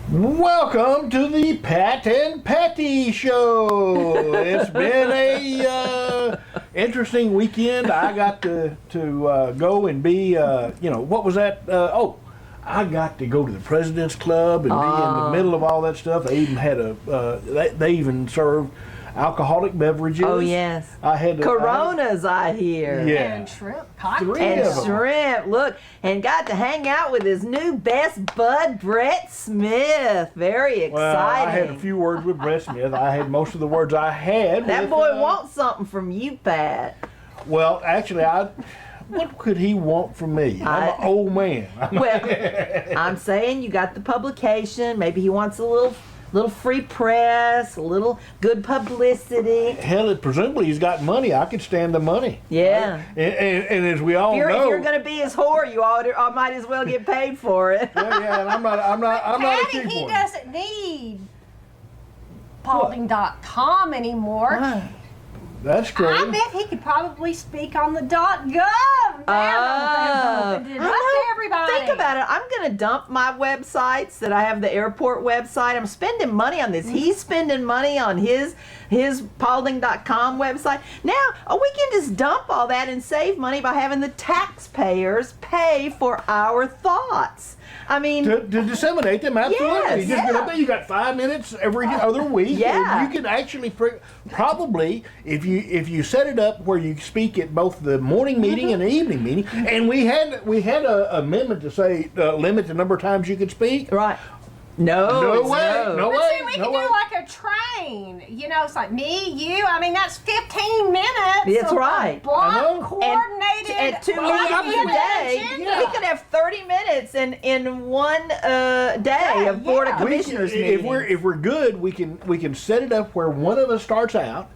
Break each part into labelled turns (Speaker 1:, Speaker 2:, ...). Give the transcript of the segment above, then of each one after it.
Speaker 1: Welcome to the Pat and Patti Show. It's been a interesting weekend. I got to go and be, what was that? I got to go to the President's Club and be in the middle of all that stuff. They even had they even served alcoholic beverages.
Speaker 2: Oh yes,
Speaker 1: I had
Speaker 2: Coronas. I hear.
Speaker 1: Yeah,
Speaker 3: and shrimp cocktails.
Speaker 2: And shrimp. Look, and got to hang out with his new best bud, Brett Smith. Very exciting.
Speaker 1: Well, I had a few words with Brett Smith. I had most of the words I had.
Speaker 2: That boy wants something from you, Pat.
Speaker 1: Well, actually, what could he want from me? I'm an old man.
Speaker 2: Well, I'm saying you got the publication. Maybe he wants a little free press, a little good publicity.
Speaker 1: Hell, presumably he's got money. I could stand the money.
Speaker 2: Yeah.
Speaker 1: Right? And as we all know,
Speaker 2: if you're going to be his whore, you might as well get paid for it.
Speaker 1: Yeah, and I'm not a cheap
Speaker 3: He
Speaker 1: one.
Speaker 3: doesn't need Paulding.com anymore.
Speaker 2: Right.
Speaker 1: That's true.
Speaker 3: I bet he could probably speak on the .gov now. Up to everybody.
Speaker 2: Think about it. I'm going to dump my websites that I have, the airport website. I'm spending money on this. He's spending money on his Paulding.com website. Now, we can just dump all that and save money by having the taxpayers pay for our thoughts. I mean,
Speaker 1: to disseminate them, absolutely.
Speaker 2: Yes,
Speaker 1: You just get up there, you got 5 minutes every other week.
Speaker 2: Yeah.
Speaker 1: And you can actually probably, if you set it up where you speak at both the morning meeting and the evening meeting, and we had a amendment to say limit the number of times you could speak.
Speaker 2: right. No way.
Speaker 1: No
Speaker 3: But
Speaker 1: way.
Speaker 3: see, we can do like a train. It's like me, you. I mean, that's 15 minutes.
Speaker 2: That's
Speaker 3: of
Speaker 2: right.
Speaker 3: Block coordinated.
Speaker 2: And 2
Speaker 1: Well,
Speaker 2: meetings a day.
Speaker 3: agenda.
Speaker 2: We could have 30 minutes in one day of Board of Commissioners meeting.
Speaker 1: If we're good, we can set it up where one of us starts out.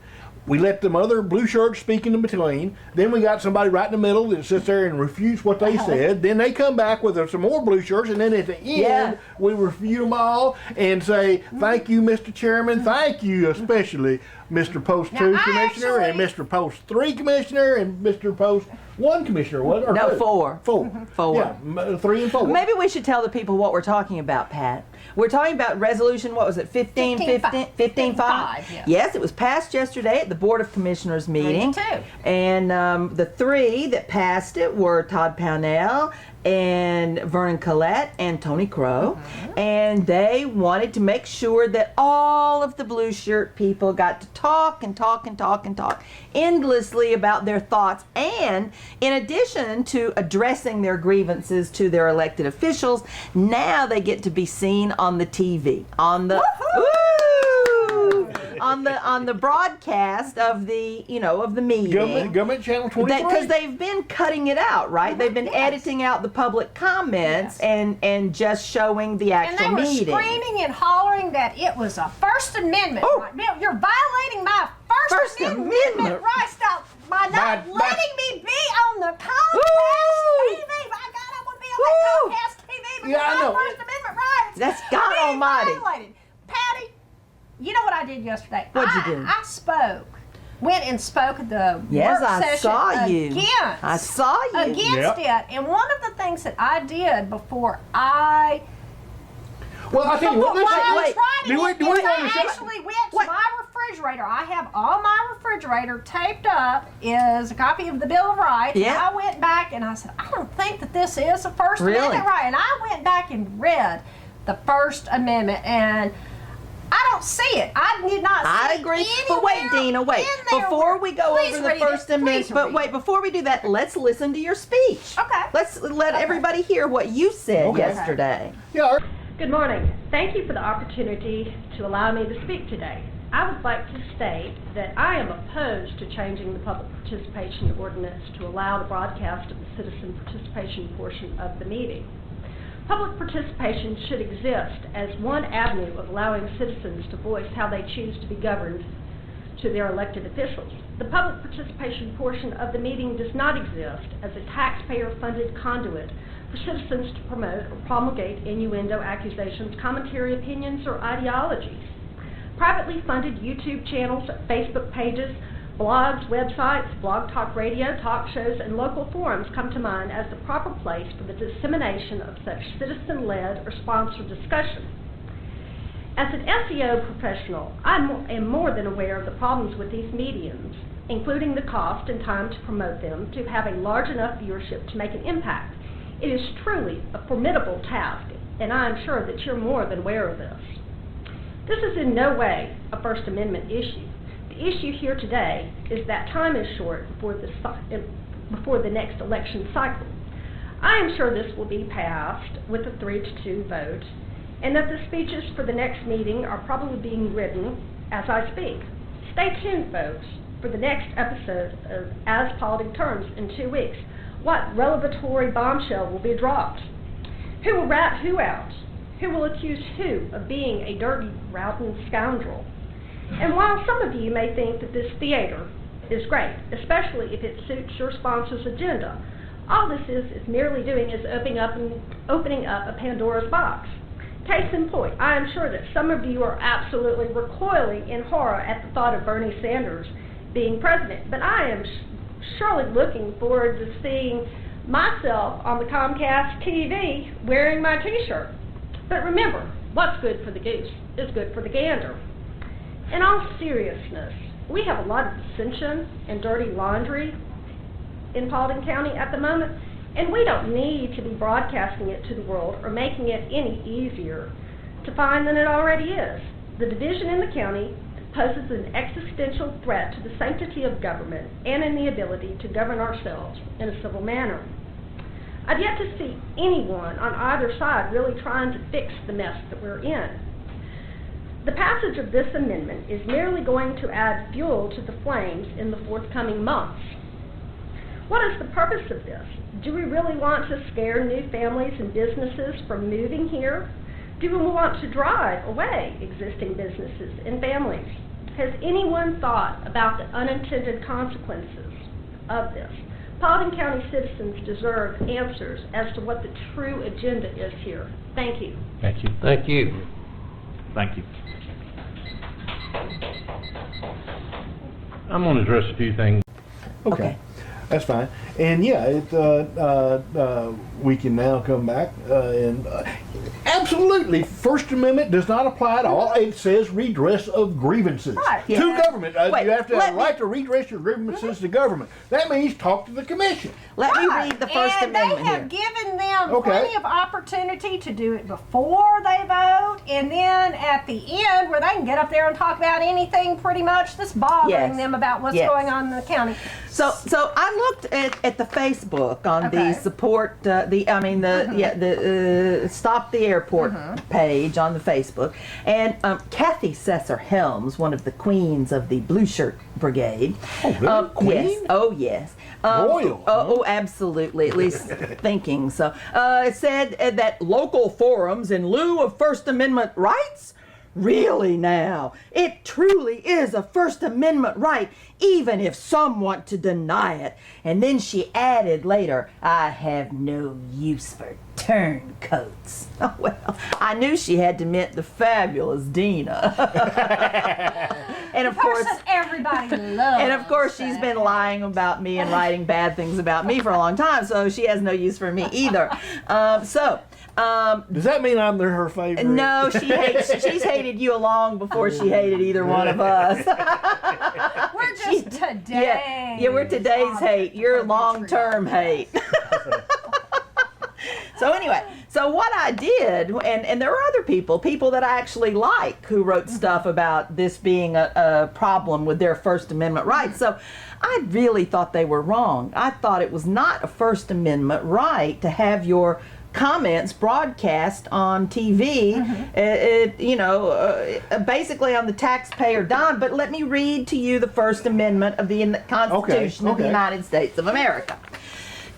Speaker 1: We let them other blue shirts speak in between. Then we got somebody right in the middle that sits there and refutes what they said. Then they come back with some more blue shirts, and then at the end we refute them all and say, "Thank you, Mr. Chairman. Thank you, especially Mr. Post 2 Commissioner and Mr. Post 3 Commissioner and Mr. Post 1 Commissioner." What? Or
Speaker 2: No,
Speaker 1: two?
Speaker 2: 4.
Speaker 1: 4.
Speaker 2: 4.
Speaker 1: Yeah, 3 and 4.
Speaker 2: Maybe we should tell the people what we're talking about, Pat. We're talking about resolution, what was it, 15-5?
Speaker 3: Yes.
Speaker 2: Yes, it was passed yesterday at the Board of Commissioners meeting.
Speaker 3: 92.
Speaker 2: And the 3 that passed it were Todd Pownell and Vernon Collette and Tony Crow. And they wanted to make sure that all of the blue shirt people got to talk and talk and talk and talk endlessly about their thoughts. And in addition to addressing their grievances to their elected officials, now they get to be seen on the TV, on the on the broadcast of the of the meeting.
Speaker 1: Government Channel 23.
Speaker 2: Because they've been cutting it out, right? They've been editing out the public comments and just showing the actual
Speaker 3: And they were
Speaker 2: meeting.
Speaker 3: screaming and hollering that it was a First Amendment. Right? You're violating my First Amendment rights by not letting me be on the Comcast TV. My God, I want to be on that Comcast TV because
Speaker 1: I know.
Speaker 3: my First Amendment rights.
Speaker 2: That's God Almighty.
Speaker 3: Violated. Patty, you know what I did yesterday?
Speaker 2: What'd you do?
Speaker 3: I went and spoke at the
Speaker 2: Yes,
Speaker 3: work
Speaker 2: I
Speaker 3: session
Speaker 2: saw you.
Speaker 3: against.
Speaker 2: I saw you.
Speaker 3: Against it. And one of the things that I did before I
Speaker 1: Well, I tell you what,
Speaker 3: I
Speaker 2: wait.
Speaker 3: I actually went to my refrigerator. I have all my refrigerator taped up is a copy of the Bill of Rights.
Speaker 2: Yeah.
Speaker 3: And I went back and I said, I don't think that this is a First
Speaker 2: Really?
Speaker 3: Amendment right. And I went back and read the First Amendment and I don't see it. I did not see
Speaker 2: I agree. But wait, Dina, wait. Before we go over the First Amendment, but wait, before we do that, let's listen to your speech.
Speaker 3: Okay.
Speaker 2: Let's let everybody hear what you said yesterday.
Speaker 1: Yeah.
Speaker 4: Good morning. Thank you for the opportunity to allow me to speak today. I would like to state that I am opposed to changing the public participation ordinance to allow the broadcast of the citizen participation portion of the meeting. Public participation should exist as one avenue of allowing citizens to voice how they choose to be governed to their elected officials. The public participation portion of the meeting does not exist as a taxpayer-funded conduit for citizens to promote or promulgate innuendo, accusations, commentary, opinions, or ideologies. Privately funded YouTube channels, Facebook pages, blogs, websites, blog talk radio, talk shows, and local forums come to mind as the proper place for the dissemination of such citizen-led or sponsored discussion. As an SEO professional, I am more than aware of the problems with these mediums, including the cost and time to promote them to have a large enough viewership to make an impact. It is truly a formidable task, and I am sure that you're more than aware of this. This is in no way a First Amendment issue. The issue here today is that time is short before the next election cycle. I am sure this will be passed with a 3-2 vote, and that the speeches for the next meeting are probably being written as I speak. Stay tuned, folks, for the next episode of As Paulding Turns in 2 weeks. What revelatory bombshell will be dropped? Who will rat who out? Who will accuse who of being a dirty, rotten scoundrel? And while some of you may think that this theater is great, especially if it suits your sponsor's agenda, all this is merely doing is opening up a Pandora's box. Case in point, I am sure that some of you are absolutely recoiling in horror at the thought of Bernie Sanders being president, but I am surely looking forward to seeing myself on the Comcast TV wearing my t-shirt. But remember, what's good for the goose is good for the gander. In all seriousness, we have a lot of dissension and dirty laundry in Paulding County at the moment, and we don't need to be broadcasting it to the world or making it any easier to find than it already is. The division in the county poses an existential threat to the sanctity of government and in the ability to govern ourselves in a civil manner. I've yet to see anyone on either side really trying to fix the mess that we're in. The passage of this amendment is merely going to add fuel to the flames in the forthcoming months. What is the purpose of this? Do we really want to scare new families and businesses from moving here? Do we want to drive away existing businesses and families? Has anyone thought about the unintended consequences of this? Paulding County citizens deserve answers as to what the true agenda is here. Thank you.
Speaker 5: Thank you.
Speaker 6: Thank you.
Speaker 5: Thank you. I'm going to address a few things.
Speaker 1: Okay. That's fine. And yeah, we can now come back and absolutely, First Amendment does not apply at all. It says redress of grievances
Speaker 3: Right.
Speaker 1: to
Speaker 2: Yeah.
Speaker 1: government.
Speaker 2: Wait,
Speaker 1: You have to have
Speaker 2: let
Speaker 1: a
Speaker 2: me-
Speaker 1: right to redress your grievances to government. That means talk to the commission.
Speaker 2: Let me
Speaker 3: Right.
Speaker 2: read the First
Speaker 3: and
Speaker 2: Amendment
Speaker 3: they have
Speaker 2: here.
Speaker 3: given them
Speaker 1: Okay.
Speaker 3: plenty of opportunity to do it before they vote, and then at the end, where they can get up there and talk about anything pretty much that's bothering
Speaker 2: Yes.
Speaker 3: them about what's
Speaker 2: Yes.
Speaker 3: going on in the county.
Speaker 2: So I looked at the Facebook on
Speaker 3: Okay.
Speaker 2: the support the Stop the Airport page on the Facebook, and Kathy Sesser Helms, one of the queens of the Blue Shirt Brigade.
Speaker 1: Oh, really? Queen?
Speaker 2: Yes. Oh, yes.
Speaker 1: Royal,
Speaker 2: Oh, absolutely. At least thinking so. It said that local forums in lieu of First Amendment rights. Really now, it truly is a First Amendment right, even if some want to deny it. And then she added later, I have no use for turncoats. Oh, well, I knew she had to meant the fabulous Dina. And of course,
Speaker 3: Person everybody loves.
Speaker 2: and of course, she's been lying about me and writing bad things about me for a long time, so she has no use for me either.
Speaker 1: Does that mean I'm her favorite?
Speaker 2: No, she's hated you long before she hated either one of us.
Speaker 3: We're just today.
Speaker 2: Yeah, we're today's hate. You're long-term hate. So anyway, so what I did, and there are other people that I actually like who wrote stuff about this being a problem with their First Amendment rights. So I really thought they were wrong. I thought it was not a First Amendment right to have your comments broadcast on TV, basically on the taxpayer dime. But let me read to you the First Amendment of the Constitution of the United States of America.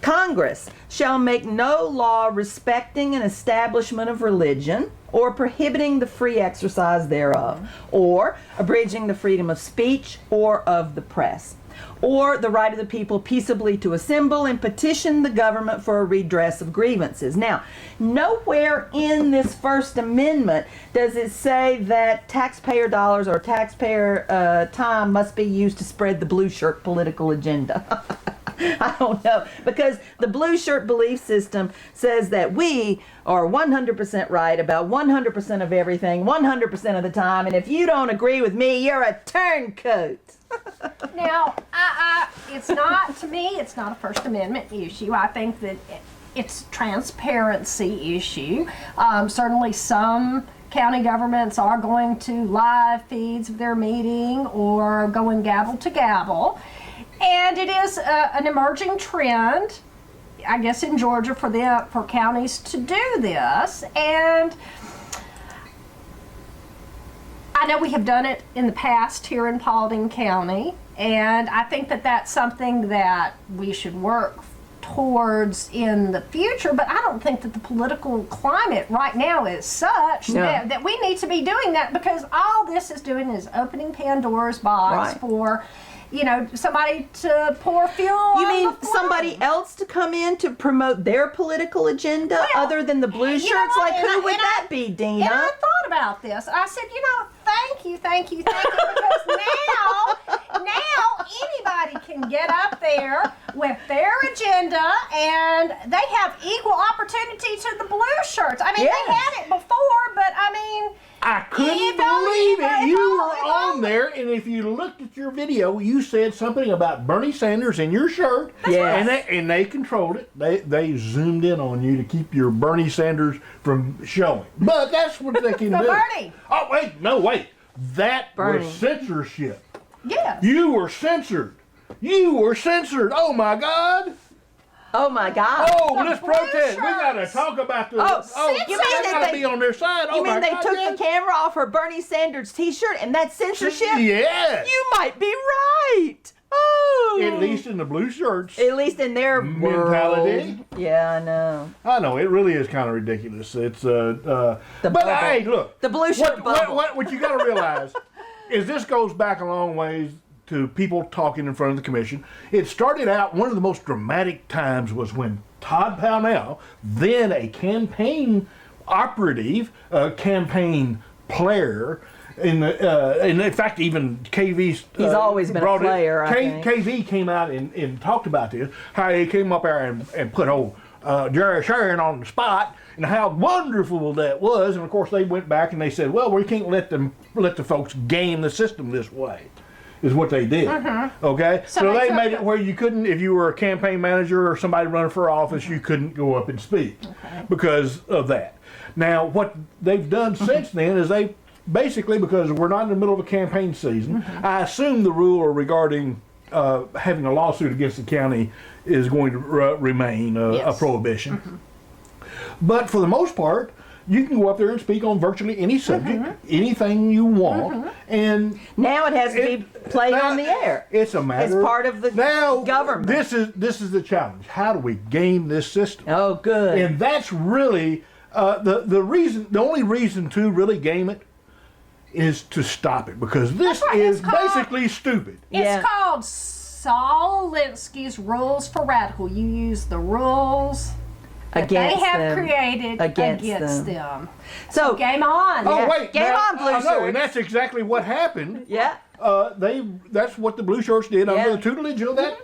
Speaker 2: Congress shall make no law respecting an establishment of religion or prohibiting the free exercise thereof, or abridging the freedom of speech or of the press. or the right of the people peaceably to assemble and petition the government for a redress of grievances. Now, nowhere in this First Amendment does it say that taxpayer dollars or taxpayer time must be used to spread the blue shirt political agenda. I don't know, because the blue shirt belief system says that we are 100% right about 100% of everything, 100% of the time, and if you don't agree with me, you're a turncoat.
Speaker 3: Now, it's not, to me, it's not a First Amendment issue. I think that it's a transparency issue. Certainly some county governments are going to live feeds of their meeting or going gavel to gavel. And it is an emerging trend, I guess, in Georgia for counties to do this. And I know we have done it in the past here in Paulding County, and I think that that's something that we should work towards in the future, but I don't think that the political climate right now is such that we need to be doing that, because all this is doing is opening Pandora's box for somebody to pour fuel.
Speaker 2: You
Speaker 3: on
Speaker 2: mean
Speaker 3: the flame.
Speaker 2: somebody else to come in to promote their political agenda other than the blue shirts? Like, who would that be, Dina?
Speaker 3: And I thought about this. I said, thank you, because now anybody can get up there with their agenda, and they have equal opportunity to the blue shirts. I mean, they had it before, but I mean,
Speaker 1: I couldn't believe it. You were on there, and if you looked at your video, you said something about Bernie Sanders in your shirt.
Speaker 2: Yes.
Speaker 1: And they controlled it. They zoomed in on you to keep your Bernie Sanders from showing. But that's what they can do.
Speaker 3: Bernie.
Speaker 1: Oh, wait. That
Speaker 2: Bernie.
Speaker 1: was censorship.
Speaker 3: Yes.
Speaker 1: You were censored. Oh, my God.
Speaker 2: Oh my God.
Speaker 1: Oh,
Speaker 3: The
Speaker 1: let's
Speaker 3: blue
Speaker 1: protest. We
Speaker 3: shirts.
Speaker 1: got to talk about the.
Speaker 2: You mean
Speaker 1: I
Speaker 2: that
Speaker 1: got to
Speaker 2: they-
Speaker 1: be on their side.
Speaker 2: You
Speaker 1: Oh,
Speaker 2: mean
Speaker 1: my
Speaker 2: they
Speaker 1: God,
Speaker 2: took
Speaker 1: yes.
Speaker 2: the camera off her Bernie Sanders t-shirt and that's censorship?
Speaker 1: Yes.
Speaker 2: You might be right. Oh.
Speaker 1: At least in the blue shirts.
Speaker 2: At least in their
Speaker 1: Mentality.
Speaker 2: world. Yeah, I know.
Speaker 1: I know, it really is kind of ridiculous. It's but
Speaker 2: bubble.
Speaker 1: hey, look,
Speaker 2: The blue shirt bubble.
Speaker 1: what you got to realize is this goes back a long ways to people talking in front of the commission. It started out, one of the most dramatic times was when Todd Pownell, then a campaign operative, campaign player, and in fact even KV's
Speaker 2: He's always been a player, I think.
Speaker 1: KV came out and talked about this, how he came up there and put old Jerry Shearin on the spot, and how wonderful that was. And of course they went back and they said, well, we can't let the folks game the system this way, is what they did. Okay? So they made it where you couldn't, if you were a campaign manager or somebody running for office, you couldn't go up and speak because of that. Now, what they've done since then is they basically, because we're not in the middle of a campaign season, I assume the rule regarding having a lawsuit against the county is going to remain a prohibition. But for the most part, you can go up there and speak on virtually any subject, anything you want, and
Speaker 2: Now it has to be played on the air.
Speaker 1: it's a matter.
Speaker 2: It's part of the government.
Speaker 1: This is the challenge. How do we game this system?
Speaker 2: Oh, good.
Speaker 1: And that's really the reason. The only reason to really game it is to stop it, because this
Speaker 3: That's right,
Speaker 1: is
Speaker 3: it's called-
Speaker 1: basically stupid.
Speaker 2: Yeah.
Speaker 3: It's called Saul Alinsky's Rules for Radical. You use the rules that
Speaker 2: Against
Speaker 3: they have
Speaker 2: them.
Speaker 3: created
Speaker 2: Against
Speaker 3: them.
Speaker 2: So,
Speaker 3: Game on.
Speaker 1: Oh wait,
Speaker 2: Game on, blue
Speaker 1: I know,
Speaker 2: shirts.
Speaker 1: and that's exactly what happened.
Speaker 2: yeah.
Speaker 1: That's what the blue shirts did under the tutelage of that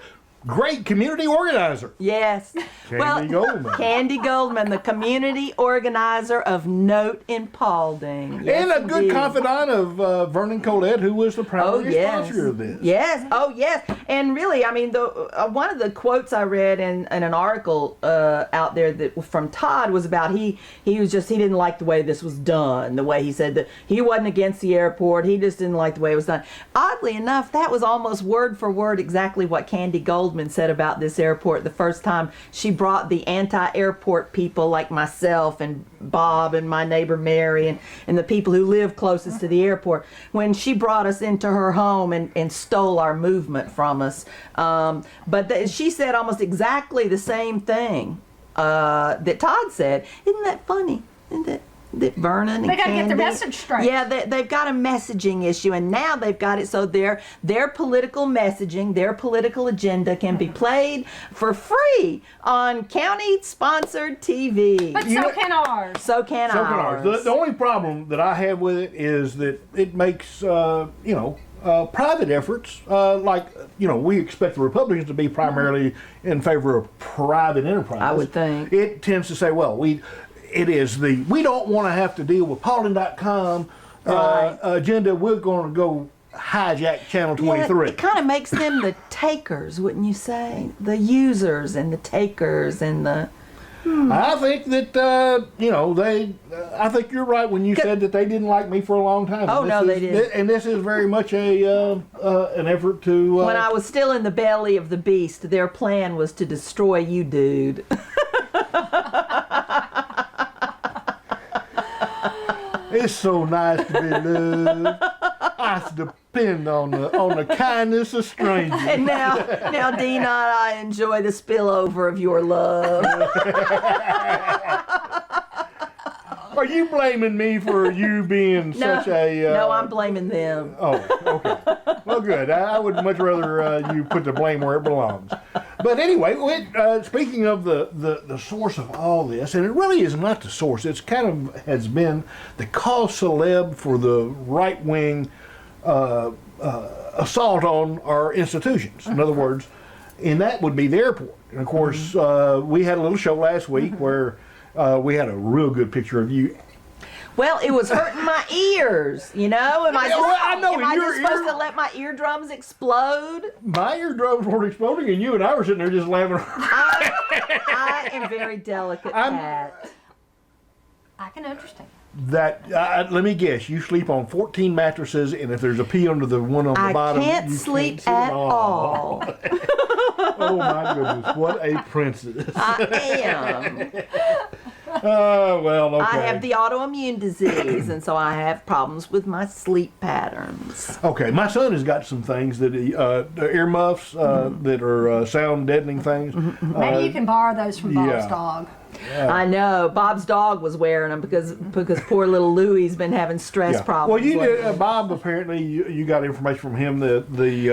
Speaker 1: great community organizer.
Speaker 2: Yes.
Speaker 1: Candy Goldman.
Speaker 2: Candy Goldman, the community organizer of note in Paulding. Yes,
Speaker 1: And a good
Speaker 2: indeed.
Speaker 1: confidant of Vernon Colette, who was the
Speaker 2: Oh,
Speaker 1: primary
Speaker 2: yes.
Speaker 1: sponsor of this.
Speaker 2: Yes. Oh, yes. And really, I mean, the one of the quotes I read in an article out there that from Todd was about he didn't like the way this was done, the way he said that he wasn't against the airport. He just didn't like the way it was done. Oddly enough, that was almost word for word exactly what Candy Goldman said about this airport the first time she brought the anti-airport people like myself and Bob and my neighbor Mary and the people who live closest to the airport, when she brought us into her home and stole our movement from us. But she said almost exactly the same thing that Todd said. Isn't that funny? Isn't it? Vernon and
Speaker 3: They gotta
Speaker 2: Candy.
Speaker 3: get the message straight.
Speaker 2: Yeah, they've got a messaging issue, and now they've got it so their political messaging, their political agenda can be played for free on county-sponsored TV.
Speaker 3: But so can ours.
Speaker 2: So can ours.
Speaker 1: The only problem that I have with it is that it makes, private efforts, we expect the Republicans to be primarily in favor of private enterprise.
Speaker 2: I would think.
Speaker 1: It tends to say, well, we don't want to have to deal with Paulding.com
Speaker 2: Right.
Speaker 1: agenda. We're going to go hijack Channel 23.
Speaker 2: Yeah, it kind of makes them the takers, wouldn't you say? The users and the takers and the...
Speaker 1: I think that I think you're right when you said that they didn't like me for a long time.
Speaker 2: Oh, no, they didn't.
Speaker 1: And this is very much an effort to.
Speaker 2: When I was still in the belly of the beast, their plan was to destroy you, dude.
Speaker 1: It's so nice to be loved. I depend on the kindness of strangers.
Speaker 2: And now Dina and I enjoy the spillover of your love.
Speaker 1: Are you blaming me for you being such a?
Speaker 2: No, I'm blaming them.
Speaker 1: Oh, okay. Well, good. I would much rather you put the blame where it belongs. But anyway, speaking of the source of all this, and it really is not the source. It's kind of has been the cause celeb for the right wing assault on our institutions. In other words, and that would be the airport. And of course, we had a little show last week where we had a real good picture of you.
Speaker 2: Well, it was hurting my ears, Am I just supposed to let my eardrums explode?
Speaker 1: My eardrums weren't exploding, and you and I were sitting there just laughing.
Speaker 2: I am very delicate, Pat.
Speaker 3: I can understand.
Speaker 1: That let me guess, you sleep on 14 mattresses, and if there's a pee under the one on the bottom,
Speaker 2: I can't sleep at all.
Speaker 1: Oh my goodness, what a princess!
Speaker 2: I am.
Speaker 1: Oh well, okay.
Speaker 2: I have the autoimmune disease, and so I have problems with my sleep patterns.
Speaker 1: Okay, my son has got some things that earmuffs that are sound deadening things.
Speaker 3: Maybe you can borrow those from Bob's
Speaker 1: yeah.
Speaker 3: dog.
Speaker 2: I know. Bob's dog was wearing them because poor little Louie's been having stress problems.
Speaker 1: Well, you did, Bob. Apparently, you got information from him that the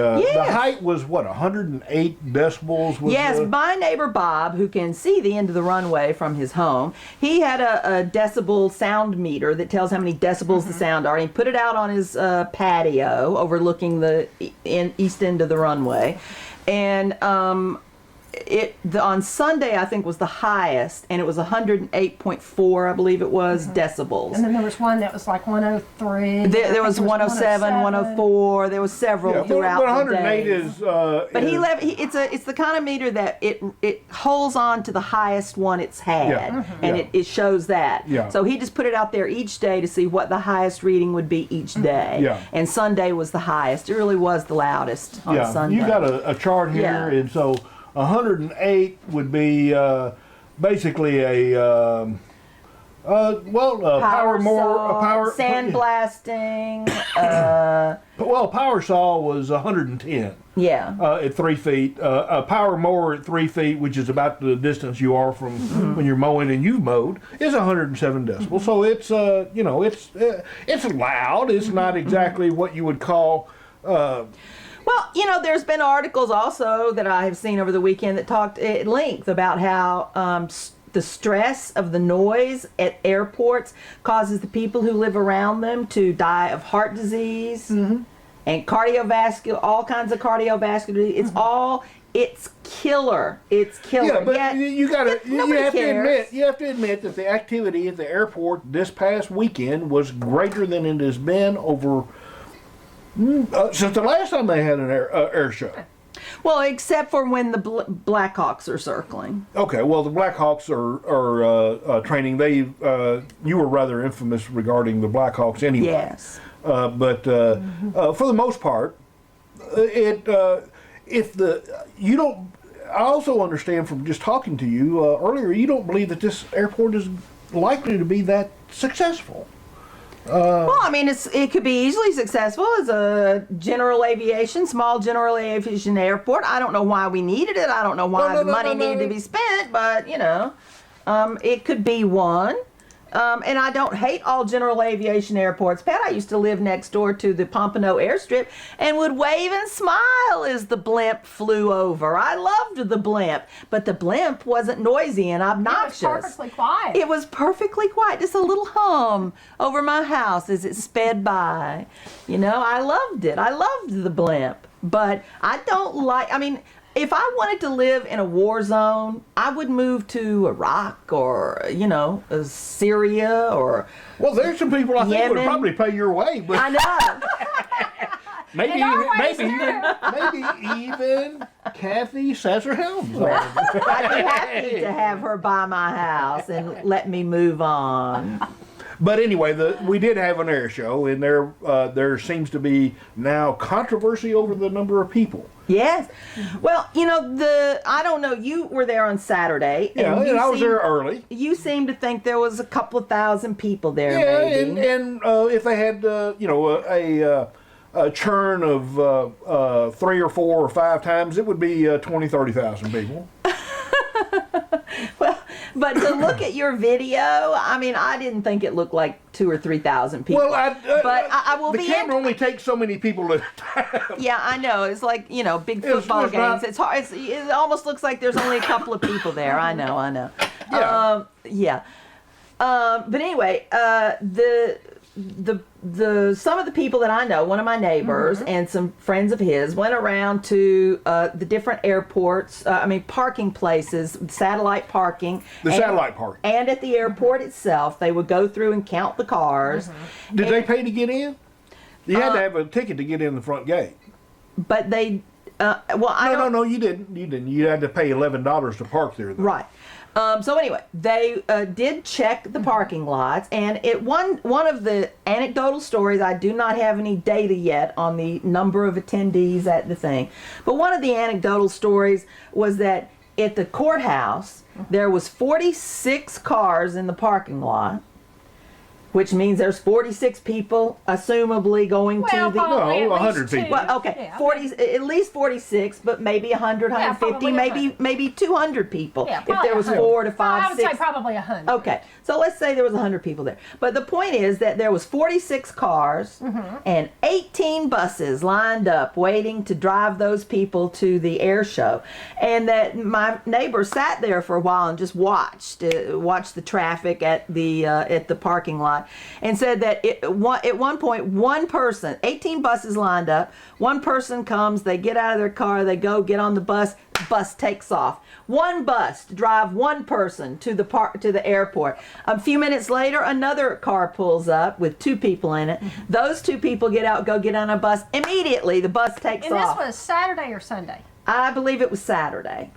Speaker 1: height was what 108 decibels.
Speaker 2: Yes, my neighbor Bob, who can see the end of the runway from his home, he had a decibel sound meter that tells how many decibels the sound are. And he put it out on his patio overlooking the east end of the runway, and on Sunday, I think, was the highest, and it was 108.4, I believe it was, decibels.
Speaker 3: And then there was one that was like 103.
Speaker 2: There was 107, 104. There was several throughout
Speaker 1: but 108
Speaker 2: the day.
Speaker 1: is.
Speaker 2: But it's the kind of meter that it holds on to the highest one it's had, and it shows that.
Speaker 1: Yeah.
Speaker 2: So he just put it out there each day to see what the highest reading would be each day.
Speaker 1: Yeah.
Speaker 2: And Sunday was the highest. It really was the loudest on Sunday.
Speaker 1: You got a chart here, and so 108 would be basically a power
Speaker 2: sandblasting.
Speaker 1: Power saw was 110.
Speaker 2: Yeah.
Speaker 1: At 3 feet. A power mower at 3 feet, which is about the distance you are from when you're mowing and you've mowed, is 107 decibels. So it's it's loud. It's not exactly what you would call.
Speaker 2: Well, there's been articles also that I have seen over the weekend that talked at length about how the stress of the noise at airports causes the people who live around them to die of heart disease and cardiovascular, all kinds of cardiovascular. It's killer. It's killer.
Speaker 1: Yeah, but
Speaker 2: Yet,
Speaker 1: you
Speaker 2: cares.
Speaker 1: have to admit that the activity at the airport this past weekend was greater than it has been over. Since the last time they had an air show.
Speaker 2: Well, except for when the Blackhawks are circling.
Speaker 1: Okay, well, the Blackhawks are training. You were rather infamous regarding the Blackhawks anyway.
Speaker 2: Yes.
Speaker 1: But for the most part, I also understand from just talking to you earlier, you don't believe that this airport is likely to be that successful.
Speaker 2: Well, I mean, it could be easily successful as a small general aviation airport. I don't know why we needed it. I don't know why the money needed to be spent, but, it could be one. And I don't hate all general aviation airports. Pat, I used to live next door to the Pompano airstrip and would wave and smile as the blimp flew over. I loved the blimp, but the blimp wasn't noisy and obnoxious.
Speaker 3: It was perfectly quiet.
Speaker 2: It was perfectly quiet, just a little hum over my house as it sped by. You know, I loved it. I loved the blimp, but I don't like, I mean, if I wanted to live in a war zone, I would move to Iraq or, you know, Syria or
Speaker 1: Well, there's some people I think would
Speaker 2: Yemen.
Speaker 1: probably pay your way, but
Speaker 2: I know.
Speaker 1: maybe
Speaker 3: Norway's
Speaker 1: even Kathy Sasser-Helms.
Speaker 2: I'd be happy to have her buy my house and let me move on.
Speaker 1: But anyway, we did have an air show, and there seems to be now controversy over the number of people.
Speaker 2: Yes. Well, you know, I don't know, you were there on Saturday.
Speaker 1: Yeah, and I was
Speaker 2: seemed-
Speaker 1: there early.
Speaker 2: You seemed to think there was a couple of thousand people there,
Speaker 1: Yeah,
Speaker 2: maybe.
Speaker 1: and if they had, you know, a churn of 3 or 4 or 5 times, it would be 20, 30,000 people.
Speaker 2: Well, but to look at your video, I mean, I didn't think it looked like 2,000 or 3,000 people.
Speaker 1: Well,
Speaker 2: I will
Speaker 1: the
Speaker 2: be
Speaker 1: camera only takes so many people at a time.
Speaker 2: Yeah, I know. It's like, you know, big
Speaker 1: It's
Speaker 2: football
Speaker 1: not-
Speaker 2: games. It's hard. It almost looks like there's only a couple of people there. I know.
Speaker 1: Yeah.
Speaker 2: Yeah. But anyway, some of the people that I know, one of my neighbors and some friends of his, went around to the different airports, parking places, satellite parking.
Speaker 1: Satellite parking.
Speaker 2: And at the airport itself, they would go through and count the cars.
Speaker 1: Did they pay to get in? You had to have a ticket to get in the front gate.
Speaker 2: But they,
Speaker 1: No, you didn't. You had to pay $11 to park there. Though.
Speaker 2: Right. So anyway, they did check the parking lots, and one of the anecdotal stories, I do not have any data yet on the number of attendees at the thing, but one of the anecdotal stories was that at the courthouse, there was 46 cars in the parking lot, which means there's 46 people, assumably going to the...
Speaker 3: probably
Speaker 1: No,
Speaker 3: at
Speaker 1: 100
Speaker 3: least two.
Speaker 1: people.
Speaker 2: Well, okay,
Speaker 3: Yeah,
Speaker 2: 40, at least 46, but maybe 100,
Speaker 3: Yeah,
Speaker 2: 150,
Speaker 3: probably
Speaker 2: maybe 200 people.
Speaker 3: Yeah,
Speaker 2: if
Speaker 3: probably
Speaker 2: there was
Speaker 3: 100.
Speaker 2: 4 to 5,
Speaker 3: I would
Speaker 2: 6.
Speaker 3: say probably 100.
Speaker 2: Okay, so let's say there was 100 people there. But the point is that there was 46 cars and 18 buses lined up waiting to drive those people to the air show. And that my neighbor sat there for a while and just watched the traffic at the parking lot, and said that at one point, one person, 18 buses lined up, one person comes, they get out of their car, they go get on the bus takes off. One bus to drive one person to the airport. A few minutes later, another car pulls up with 2 people in it. Those 2 people get out, go get on a bus. Immediately, the bus takes
Speaker 3: And
Speaker 2: off.
Speaker 3: this was Saturday or Sunday?
Speaker 2: I believe it was Saturday.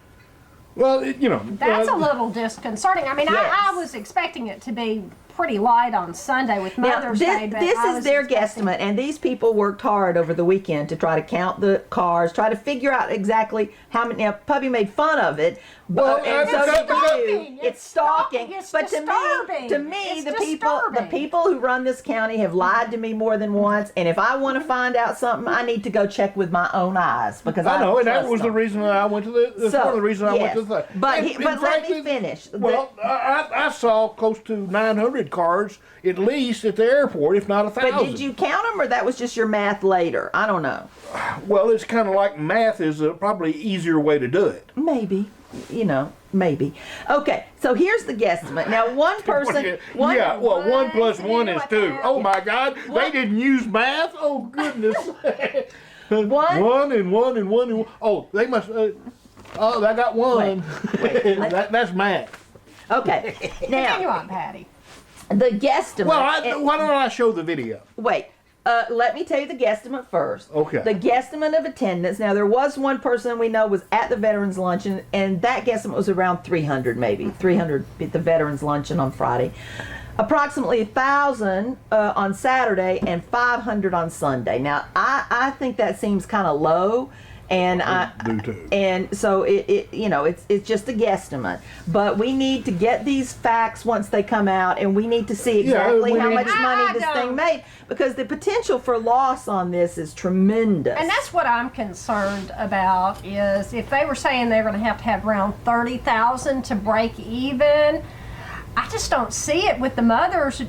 Speaker 1: Well,
Speaker 3: That's a little disconcerting. I mean,
Speaker 2: Yes.
Speaker 3: I was expecting it to be pretty light on Sunday with
Speaker 2: Now,
Speaker 3: Mother's Day, but
Speaker 2: this
Speaker 3: I
Speaker 2: is
Speaker 3: was
Speaker 2: their
Speaker 3: expecting-
Speaker 2: guesstimate, and these people worked hard over the weekend to try to count the cars, try to figure out exactly how many. Now, Puppy made fun of it,
Speaker 1: Well,
Speaker 2: and so
Speaker 1: it's
Speaker 2: did you.
Speaker 3: stalking.
Speaker 2: It's stalking.
Speaker 3: It's
Speaker 2: But
Speaker 3: disturbing.
Speaker 2: to me,
Speaker 3: It's
Speaker 2: the
Speaker 3: disturbing.
Speaker 2: people who run this county have lied to me more than once. And if I want to find out something, I need to go check with my own eyes because
Speaker 1: I know,
Speaker 2: don't
Speaker 1: and that
Speaker 2: trust
Speaker 1: was the
Speaker 2: them.
Speaker 1: reason I went to the. That's
Speaker 2: So,
Speaker 1: one of the reasons I went
Speaker 2: yes.
Speaker 1: to the.
Speaker 2: But
Speaker 1: And-
Speaker 2: he-
Speaker 1: and
Speaker 2: but let me
Speaker 1: frankly,
Speaker 2: finish.
Speaker 1: Well, I saw close to 900 cars at least at the airport, if not 1,000.
Speaker 2: But did you count them, or that was just your math later? I don't know.
Speaker 1: Well, it's kind of like math is probably easier way to do it.
Speaker 2: Maybe, maybe. Okay, so here's the guesstimate. Now, one person.
Speaker 1: Yeah, well, 1 plus
Speaker 3: One,
Speaker 1: 1 is 2. Oh my God, they didn't use math. Oh goodness.
Speaker 2: One.
Speaker 1: 1 and 1 and 1 and 1. Oh, they must. Oh, I got 1. That's math.
Speaker 2: Okay,
Speaker 3: Continue
Speaker 2: now
Speaker 3: on, Patty.
Speaker 2: the guesstimate.
Speaker 1: Well, why don't I show the video?
Speaker 2: Wait. Let me tell you the guesstimate first.
Speaker 1: Okay.
Speaker 2: The guesstimate of attendance. Now, there was one person we know was at the Veterans Luncheon, and that guesstimate was around 300, maybe 300 at the Veterans Luncheon on Friday. Approximately 1,000 on Saturday and 500 on Sunday. Now, I think that seems kind of low. And
Speaker 1: do too.
Speaker 2: and so it's just a guesstimate, but we need to get these facts once they come out, and we need to see exactly
Speaker 1: we
Speaker 2: how
Speaker 1: need
Speaker 2: much
Speaker 1: to-
Speaker 2: money
Speaker 3: I
Speaker 2: this
Speaker 3: don't-
Speaker 2: thing made, because the potential for loss on this is tremendous.
Speaker 3: And that's what I'm concerned about, is if they were saying they're going to have around 30,000 to break even, I just don't see it with the Mother's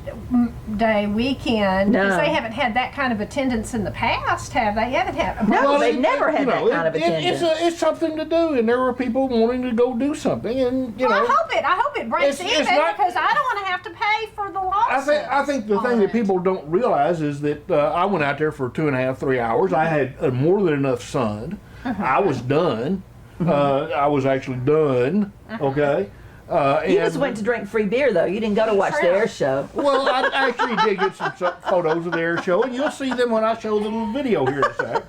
Speaker 3: Day weekend because
Speaker 2: No.
Speaker 3: they haven't had that kind of attendance in the past, have they? Haven't had.
Speaker 2: No,
Speaker 1: Well,
Speaker 2: they've never had that kind of
Speaker 1: it's
Speaker 2: attendance.
Speaker 1: it's something to do, and there were people wanting to go do something, and
Speaker 3: Well, I hope it breaks
Speaker 1: it's
Speaker 3: even
Speaker 1: not-
Speaker 3: because I don't want to have to pay for the lawsuit.
Speaker 1: I think the thing that people don't realize is that I went out there for 2.5, 3 hours. I had more than enough sun. I was done. I was actually done. Okay.
Speaker 2: You just went to drink free beer, though. You didn't go to watch the air show.
Speaker 1: Well, I actually did get some photos of the air show, and you'll see them when I show the little video here in a sec.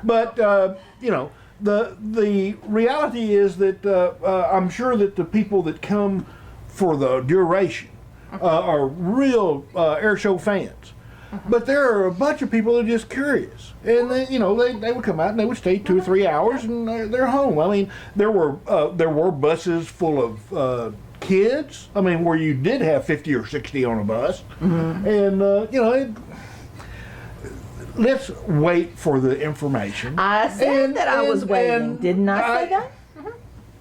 Speaker 1: But you know, the reality is that I'm sure that the people that come for the duration are real air show fans. But there are a bunch of people that are just curious, and they would come out and they would stay 2 or 3 hours and they're home. I mean, there were buses full of kids. I mean, where you did have 50 or 60 on a bus, and let's wait for the information.
Speaker 2: I said that I was waiting.
Speaker 1: and
Speaker 2: Didn't I say that?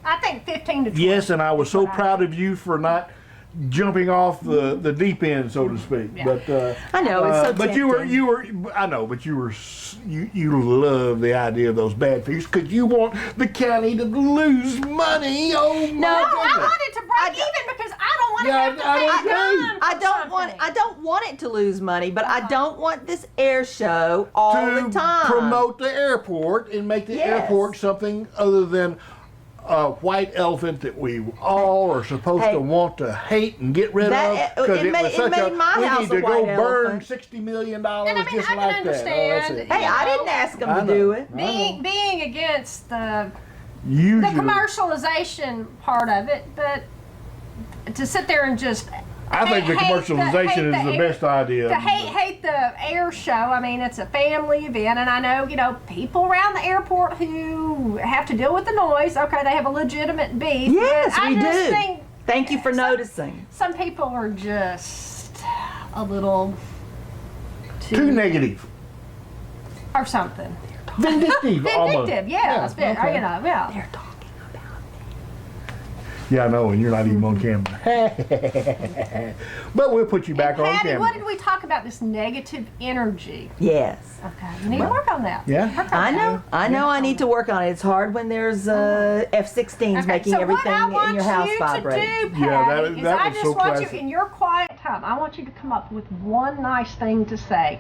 Speaker 3: I think 15 to 20.
Speaker 1: Yes, and I was so proud of you for not jumping off the deep end, so to speak.
Speaker 3: Yeah.
Speaker 1: But
Speaker 2: I know, it's so
Speaker 1: but
Speaker 2: tempting.
Speaker 1: you love the idea of those bad figures because you want the county to lose money. Oh my
Speaker 3: No, I
Speaker 1: goodness.
Speaker 3: want it to break even because I don't want to
Speaker 1: Yeah,
Speaker 3: have to
Speaker 1: I
Speaker 3: pay
Speaker 1: don't
Speaker 3: a dime
Speaker 1: know.
Speaker 3: for
Speaker 2: I
Speaker 3: something.
Speaker 2: don't want it to lose money, but I don't want this air show all
Speaker 1: to
Speaker 2: the time.
Speaker 1: promote the airport and make the
Speaker 2: Yes.
Speaker 1: airport something other than a white elephant that we all are supposed
Speaker 2: Hey.
Speaker 1: to want to hate and get rid
Speaker 2: That-
Speaker 1: of because
Speaker 2: it
Speaker 1: it
Speaker 2: made-
Speaker 1: was
Speaker 2: it
Speaker 1: such
Speaker 2: made my
Speaker 1: we
Speaker 2: house
Speaker 1: need
Speaker 2: a
Speaker 1: to go
Speaker 2: white
Speaker 1: burn
Speaker 2: elephant.
Speaker 1: $60 million
Speaker 3: And I mean,
Speaker 1: just
Speaker 3: I can
Speaker 1: like that.
Speaker 3: understand.
Speaker 1: That's it.
Speaker 2: Hey, I didn't ask them
Speaker 1: I
Speaker 2: to
Speaker 1: know.
Speaker 2: do it.
Speaker 3: Being against the
Speaker 1: Usually,
Speaker 3: commercialization part of it, but to sit there and just
Speaker 1: I think the commercialization is the best idea.
Speaker 3: to hate the air show. I mean, it's a family event, and I know people around the airport who have to deal with the noise. Okay, they have a legitimate beef.
Speaker 2: Yes,
Speaker 3: but
Speaker 2: we
Speaker 3: I just
Speaker 2: do.
Speaker 3: think
Speaker 2: Thank you for noticing.
Speaker 3: some people are just a little
Speaker 1: Too negative,
Speaker 3: or something.
Speaker 1: vindictive, almost.
Speaker 3: Vindictive, yeah.
Speaker 1: okay.
Speaker 3: Yeah.
Speaker 2: They're talking about
Speaker 1: Yeah, I know, and you're not even on camera. But we'll put you back on
Speaker 3: Patty,
Speaker 1: camera.
Speaker 3: what did we talk about? This negative energy.
Speaker 2: Yes.
Speaker 3: Okay, you need to work on that.
Speaker 1: Yeah.
Speaker 3: Work on
Speaker 2: I
Speaker 3: that.
Speaker 2: know I need to work on it. It's hard when there's F-16s
Speaker 3: Okay,
Speaker 2: making
Speaker 3: so
Speaker 2: everything
Speaker 3: what I want
Speaker 2: in your house
Speaker 3: you
Speaker 2: vibrate.
Speaker 3: to do, Patty,
Speaker 1: Yeah, that
Speaker 3: is
Speaker 1: was
Speaker 3: I just
Speaker 1: so
Speaker 3: want
Speaker 1: classic.
Speaker 3: you, in your quiet time, I want you to come up with one nice thing to say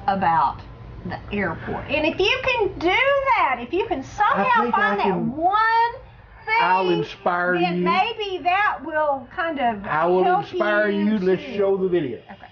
Speaker 3: about the airport. And if you can do that, if you can somehow
Speaker 1: think
Speaker 3: find
Speaker 1: I
Speaker 3: that
Speaker 1: can-
Speaker 3: one thing,
Speaker 1: I'll inspire
Speaker 3: then
Speaker 1: you.
Speaker 3: maybe that will kind of
Speaker 1: I will
Speaker 3: help
Speaker 1: inspire you. Let's
Speaker 3: to-
Speaker 1: show the video.
Speaker 3: Okay.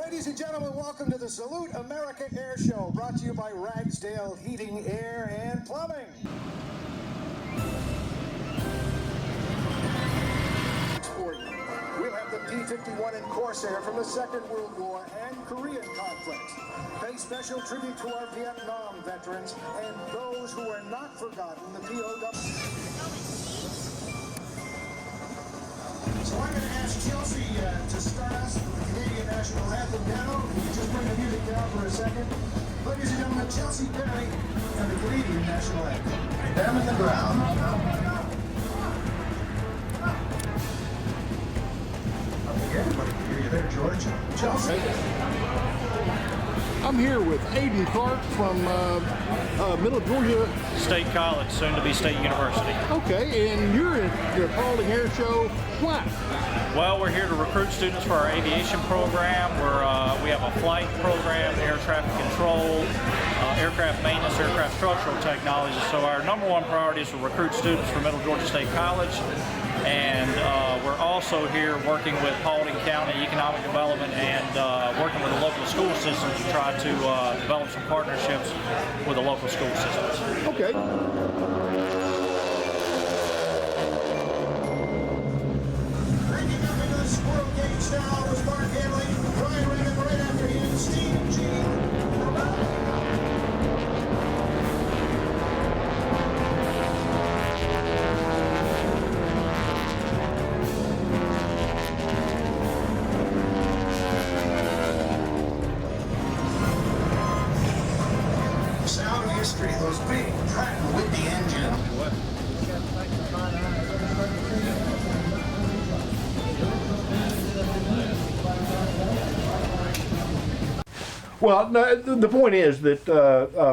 Speaker 6: Ladies and gentlemen, welcome to the Salute America Air Show, brought to you by Ragsdale Heating, Air, and Plumbing. We'll have the P-51 and Corsair from the Second World War and Korean conflicts. Pay special tribute to our Vietnam veterans and those who are not forgotten, the POW. So I'm going to ask Chelsea to start us with the Canadian National Anthem. Dano, can you just bring the music down for a second? Ladies and gentlemen, Chelsea Perry and the Canadian National Anthem. Down in the ground. Everybody can hear you there, George. Chelsea.
Speaker 1: I'm here with Aiden Clark from Middle Georgia.
Speaker 5: State College, soon to be State University.
Speaker 1: Okay, and you're at the Paulding Air Show. Why?
Speaker 5: Well, we're here to recruit students for our aviation program. We have a flight program, air traffic control, aircraft maintenance, aircraft structural technology. So our number one priority is to recruit students for Middle Georgia State College. And we're also here working with Paulding County Economic Development and working with the local school systems to try to develop some partnerships with the local school systems.
Speaker 1: Okay.
Speaker 6: Breaking up into the squirrel cage now was Mark Hanley. Ryan Reagan right after him. Steve G. Sound history, those big Pratt & Whitney engines.
Speaker 1: Well, no, the point is that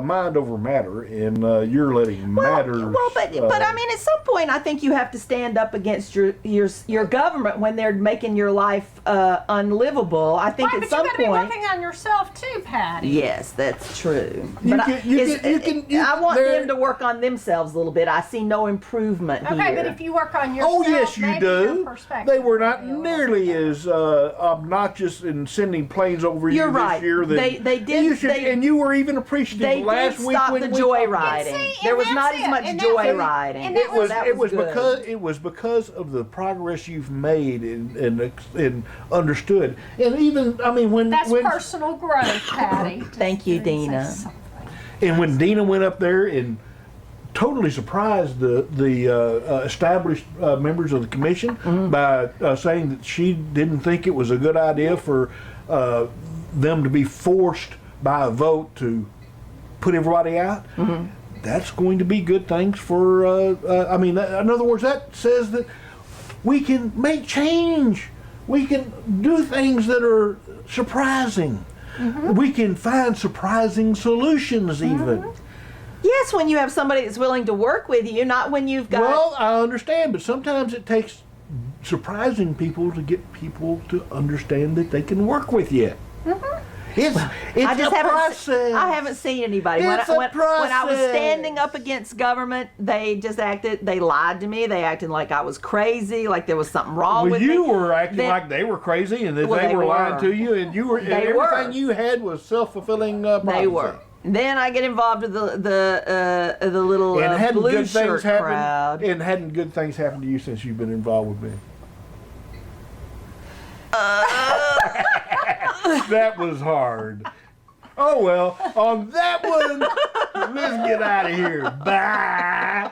Speaker 1: mind over matter, and you're letting matter.
Speaker 2: Well, but I mean, at some point, I think you have to stand up against your government when they're making your life unlivable. I think
Speaker 3: Right,
Speaker 2: at
Speaker 3: but
Speaker 2: some
Speaker 3: you gotta
Speaker 2: point.
Speaker 3: be working on yourself too, Patty.
Speaker 2: Yes, that's true.
Speaker 1: You
Speaker 2: But
Speaker 1: can-
Speaker 2: I want
Speaker 1: there-
Speaker 2: them to work on themselves a little bit. I see no improvement
Speaker 3: Okay,
Speaker 2: here.
Speaker 3: but if you work on yourself,
Speaker 1: Oh yes, you
Speaker 3: maybe your
Speaker 1: do.
Speaker 3: perspective
Speaker 1: They were
Speaker 3: will
Speaker 1: not
Speaker 3: be a little
Speaker 1: nearly
Speaker 3: better.
Speaker 1: as obnoxious in sending planes over
Speaker 2: You're
Speaker 1: you
Speaker 2: right.
Speaker 1: this year. Than
Speaker 2: They did-
Speaker 1: You should,
Speaker 2: they-
Speaker 1: and you were even appreciative
Speaker 2: they
Speaker 1: last
Speaker 2: did
Speaker 1: week
Speaker 2: stop
Speaker 1: when
Speaker 2: the
Speaker 1: we
Speaker 2: joyriding.
Speaker 3: See,
Speaker 2: There
Speaker 3: and
Speaker 2: was
Speaker 3: that's
Speaker 2: not
Speaker 3: it,
Speaker 2: as much
Speaker 3: and that's it.
Speaker 2: joyriding.
Speaker 3: And
Speaker 1: It was
Speaker 2: That
Speaker 1: it was
Speaker 2: good.
Speaker 1: because of the progress you've made and understood, and even I mean when
Speaker 3: That's personal growth, Patty.
Speaker 2: Thank you,
Speaker 3: Just say
Speaker 2: Dina.
Speaker 3: something.
Speaker 1: and when Dina went up there and totally surprised the established members of the commission by saying that she didn't think it was a good idea for them to be forced by a vote to put everybody out. That's going to be good things for. I mean, in other words, that says that we can make change. We can do things that are surprising. We can find surprising solutions, even.
Speaker 2: Yes, when you have somebody that's willing to work with you, not when you've got.
Speaker 1: Well, I understand, but sometimes it takes surprising people to get people to understand that they can work with you. It's
Speaker 2: I just
Speaker 1: a
Speaker 2: haven't.
Speaker 1: process.
Speaker 2: I haven't seen anybody.
Speaker 1: It's a
Speaker 2: When I was
Speaker 1: process.
Speaker 2: standing up against government, they just acted. They lied to me. They acted like I was crazy, like there was something wrong
Speaker 1: Well,
Speaker 2: with me.
Speaker 1: you were acting
Speaker 2: Then-
Speaker 1: like they were crazy and that
Speaker 2: Well,
Speaker 1: they
Speaker 2: they
Speaker 1: were lying
Speaker 2: were.
Speaker 1: to you, and you were and
Speaker 2: They
Speaker 1: everything
Speaker 2: were.
Speaker 1: you had was self-fulfilling prophecy.
Speaker 2: They were. Then I get involved with the little
Speaker 1: And hadn't
Speaker 2: blue
Speaker 1: good things
Speaker 2: shirt
Speaker 1: happened.
Speaker 2: crowd.
Speaker 1: And hadn't good things happened to you since you've been involved with me? That was hard. Oh well, on that one, let's get out of here. Bye.